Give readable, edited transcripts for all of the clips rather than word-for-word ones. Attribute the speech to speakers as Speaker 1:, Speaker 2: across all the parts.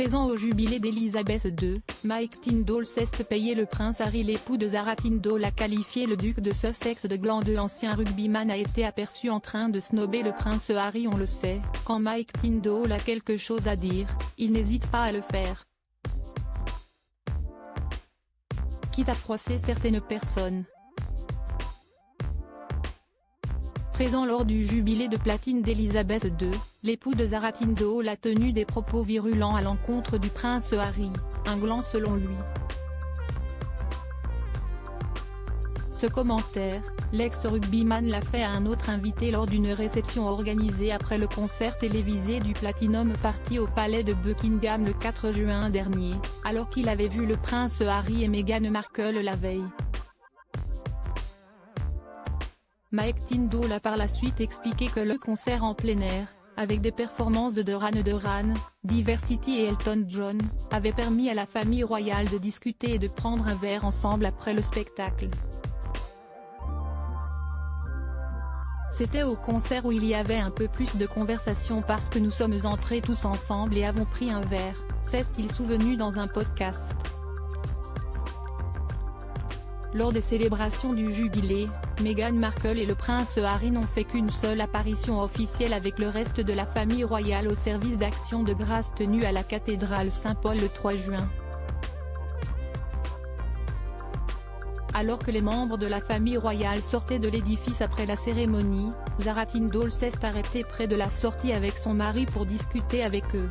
Speaker 1: Présent au jubilé d'Elisabeth II, Mike Tindall s'est payé le prince Harry. L'époux de Zara Tindall a qualifié le duc de Sussex de glandeux. L'ancien rugbyman a été aperçu en train de snober le prince Harry. On le sait, quand Mike Tindall a quelque chose à dire, il n'hésite pas à le faire. Quitte à froisser certaines personnes. Présent lors du jubilé de platine d'Elisabeth II, l'époux de Zara Tindall a tenu des propos virulents à l'encontre du prince Harry, un gland selon lui. Ce commentaire, l'ex-rugbyman l'a fait à un autre invité lors d'une réception organisée après le concert télévisé du Platinum Party au palais de Buckingham le 4 juin dernier, alors qu'il avait vu le prince Harry et Meghan Markle la veille. Mike Tindall a par la suite expliqué que le concert en plein air, avec des performances de Duran, Diversity et Elton John, avait permis à la famille royale de discuter et de prendre un verre ensemble après le spectacle. C'était au concert où il y avait un peu plus de conversation parce que nous sommes entrés tous ensemble et avons pris un verre, s'est-il souvenu dans un podcast. Lors des célébrations du jubilé, Meghan Markle et le prince Harry n'ont fait qu'une seule apparition officielle avec le reste de la famille royale au service d'action de grâce tenu à la cathédrale Saint-Paul le 3 juin. Alors que les membres de la famille royale sortaient de l'édifice après la cérémonie, Zara Tindall s'est arrêtée près de la sortie avec son mari pour discuter avec eux.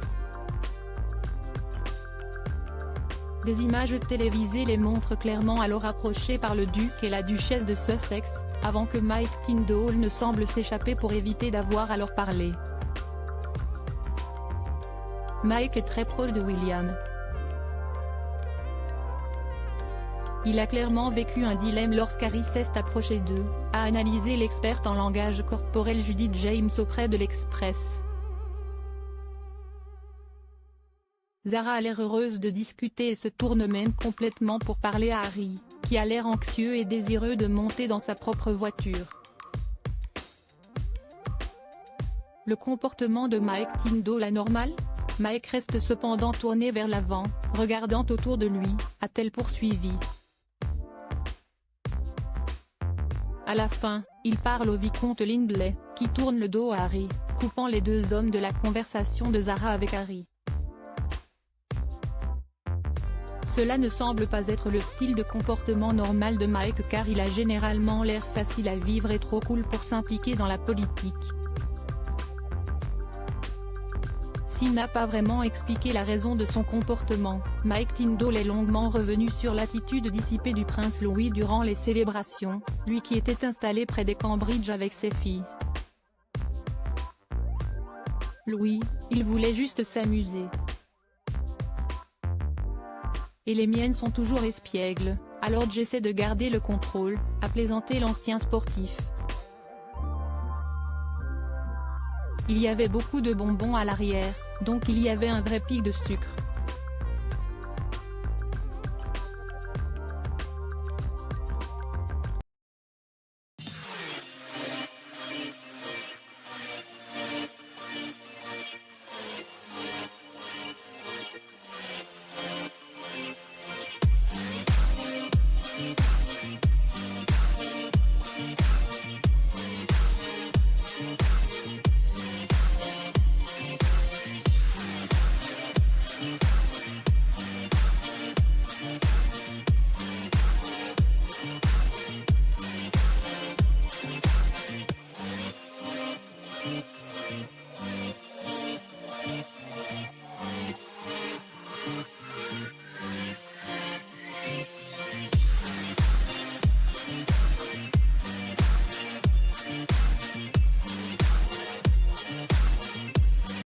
Speaker 1: Des images télévisées les montrent clairement alors approchés par le duc et la duchesse de Sussex, avant que Mike Tindall ne semble s'échapper pour éviter d'avoir à leur parler. Mike est très proche de William. Il a clairement vécu un dilemme lorsqu'Harry s'est approché d'eux, a analysé l'experte en langage corporel Judith James auprès de l'Express. Zara a l'air heureuse de discuter et se tourne même complètement pour parler à Harry, qui a l'air anxieux et désireux de monter dans sa propre voiture. Le comportement de Mike Tindall anormal? Mike reste cependant tourné vers l'avant, regardant autour de lui, a-t-elle poursuivi. À la fin, il parle au vicomte Lindley, qui tourne le dos à Harry, coupant les deux hommes de la conversation de Zara avec Harry. Cela ne semble pas être le style de comportement normal de Mike car il a généralement l'air facile à vivre et trop cool pour s'impliquer dans la politique. S'il n'a pas vraiment expliqué la raison de son comportement, Mike Tindall est longuement revenu sur l'attitude dissipée du prince Louis durant les célébrations, lui qui était installé près des Cambridge avec ses filles. Louis, il voulait juste s'amuser. Et les miennes sont toujours espiègles, alors j'essaie de garder le contrôle, a plaisanté l'ancien sportif. Il y avait beaucoup de bonbons à l'arrière, donc il y avait un vrai pic de sucre.